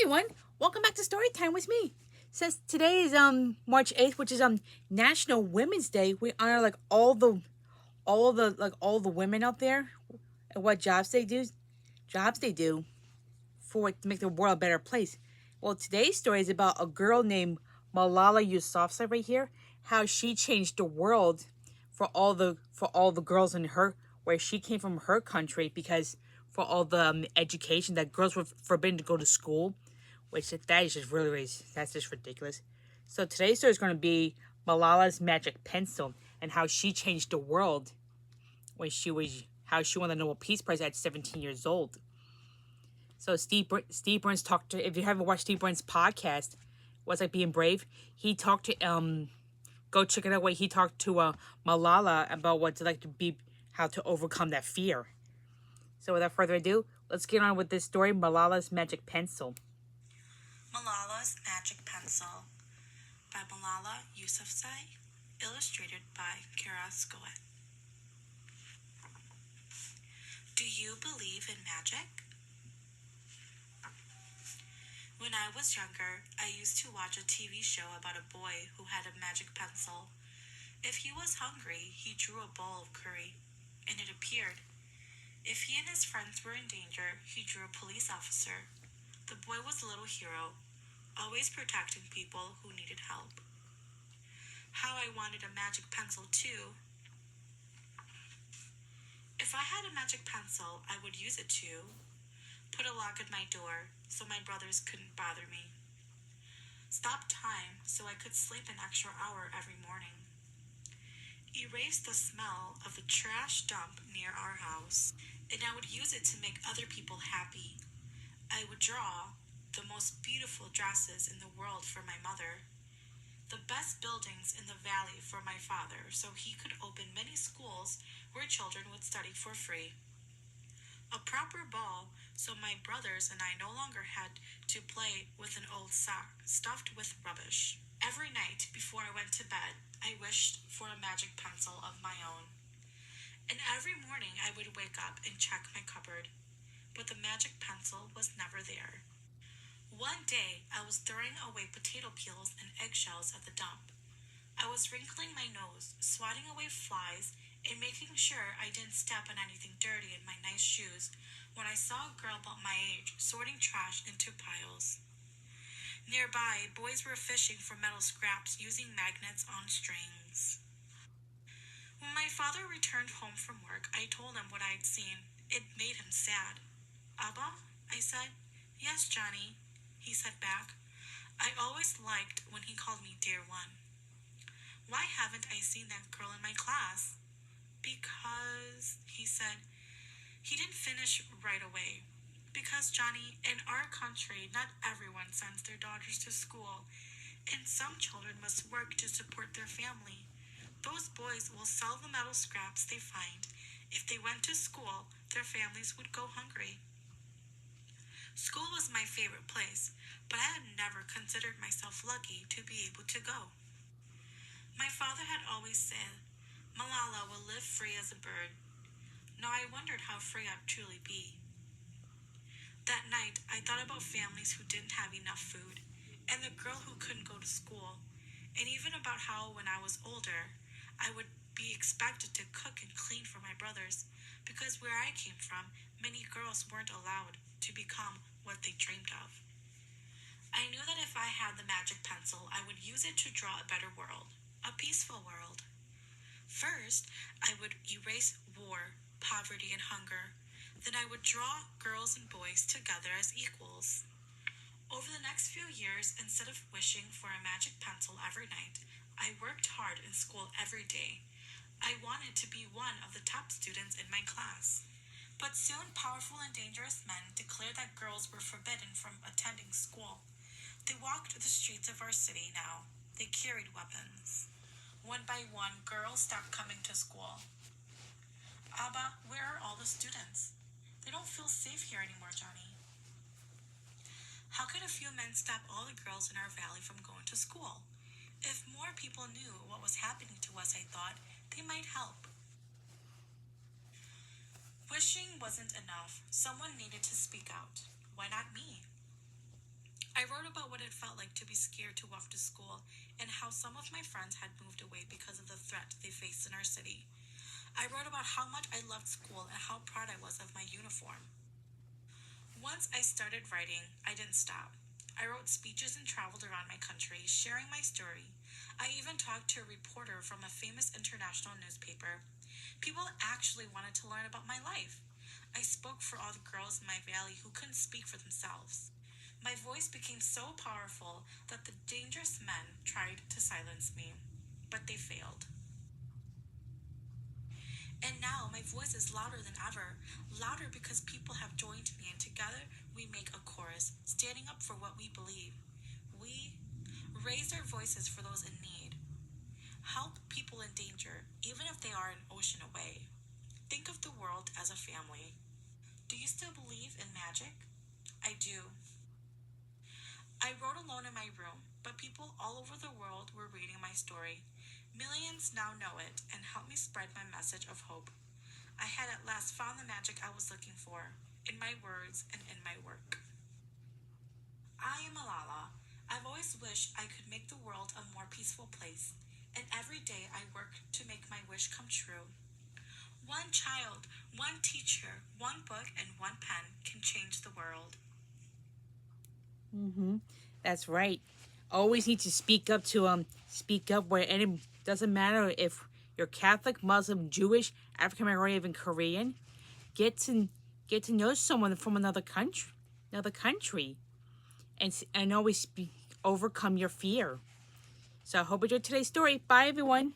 everyone, welcome back to Storytime with me. Since today is March 8th, which is National Women's Day, we honor like all the women out there and what jobs they do for to make the world a better place. Well, today's story is about a girl named Malala Yousafzai right here, how she changed the world for all the girls in her where she came from her country because for all the education that girls were forbidden to go to school, which that is just really that's just ridiculous. So today's story is going to be Malala's magic pencil and how she changed the world when she was how she won the Nobel Peace Prize at 17 years old. So Steve Burns talked to, if you haven't watched Steve Burns' podcast, What's Like Being Brave, he talked to go check it out where he talked to Malala about what it's like to be, how to overcome that fear. So without further ado, let's get on with this story, Malala's Magic Pencil. Malala's Magic Pencil by Malala Yousafzai, illustrated by Kara Scoet. Do you believe in magic? When I was younger, I used to watch a TV show about a boy who had a magic pencil. If he was hungry, he drew a bowl of curry, and it appeared. If he and his friends were in danger, he drew a police officer. The boy was a little hero, always protecting people who needed help. How I wanted a magic pencil too. If I had a magic pencil, I would use it to put a lock at my door so my brothers couldn't bother me. Stop time so I could sleep an extra hour every morning. Erase the smell of the trash dump near our house, and I would use it to make other people happy. I would draw the most beautiful dresses in the world for my mother, the best buildings in the valley for my father so he could open many schools where children would study for free. A proper ball so my brothers and I no longer had to play with an old sock stuffed with rubbish. Every night before I went to bed, I wished for a magic pencil of my own. And every morning I would wake up and check my cupboard, but the magic pencil was never there. One day, I was throwing away potato peels and eggshells at the dump. I was wrinkling my nose, swatting away flies, and making sure I didn't step on anything dirty in my nice shoes when I saw a girl about my age sorting trash into piles. Nearby, boys were fishing for metal scraps using magnets on strings. When my father returned home from work, I told him what I had seen. It made him sad. "Abba?" I said. "Yes, Johnny," he said back. I always liked when he called me Dear One. "Why haven't I seen that girl in my class?" "Because," he said. He didn't finish right away. "Because, Johnny, in our country, not everyone sends their daughters to school, and some children must work to support their family. Those boys will sell the metal scraps they find. If they went to school, their families would go hungry." School was my favorite place, but I had never considered myself lucky to be able to go. My father had always said, "Malala will live free as a bird." Now I wondered how free I'd truly be. That night, I thought about families who didn't have enough food, and the girl who couldn't go to school, and even about how when I was older, I would be expected to cook and clean for my brothers, because where I came from, many girls weren't allowed to become what they dreamed of. I knew that if I had the magic pencil, I would use it to draw a better world, a peaceful world. First, I would erase war, poverty, and hunger. Then I would draw girls and boys together as equals. Over the next few years, instead of wishing for a magic pencil every night, I worked hard in school every day. I wanted to be one of the top students in my class. But soon powerful and dangerous men declared that girls were forbidden from attending school. They walked the streets of our city now. They carried weapons. One by one, girls stopped coming to school. "Abba, where are all the students? They don't feel safe here anymore, Johnny." How could a few men stop all the girls in our valley from going to school? If more people knew what was happening to us, I thought, they might help. Wishing wasn't enough. Someone needed to speak out. Why not me? it felt like to be scared to walk to school and how some of my friends had moved away because of the threat they faced in our city. I wrote about how much I loved school and how proud I was of my uniform. Once I started writing, I didn't stop. I wrote speeches and traveled around my country, sharing my story. I even talked to a reporter from a famous international newspaper. People actually wanted to learn about my life. I spoke for all the girls in my valley who couldn't speak for themselves. My voice became so powerful that the dangerous men tried to silence me, but they failed. And now my voice is louder than ever, louder because people have joined me, and together we make a chorus, standing up for what we believe. We raise our voices for those in need, help people in danger, even if they are an ocean away. Think of the world as a family. Do you still believe in magic? I do. I wrote alone in my room, but people all over the world were reading my story. Millions now know it and help me spread my message of hope. I had at last found the magic I was looking for, in my words and in my work. I am Malala. I've always wished I could make the world a more peaceful place, and every day I work to make my wish come true. One child, one teacher, one book, and one pen can change the world. Mm-hmm. That's right. Always need to speak up where any doesn't matter if you're Catholic, Muslim, Jewish, African American, or even Korean. Get to get to know someone from another country, and always overcome your fear. So I hope you enjoyed today's story. Bye, everyone.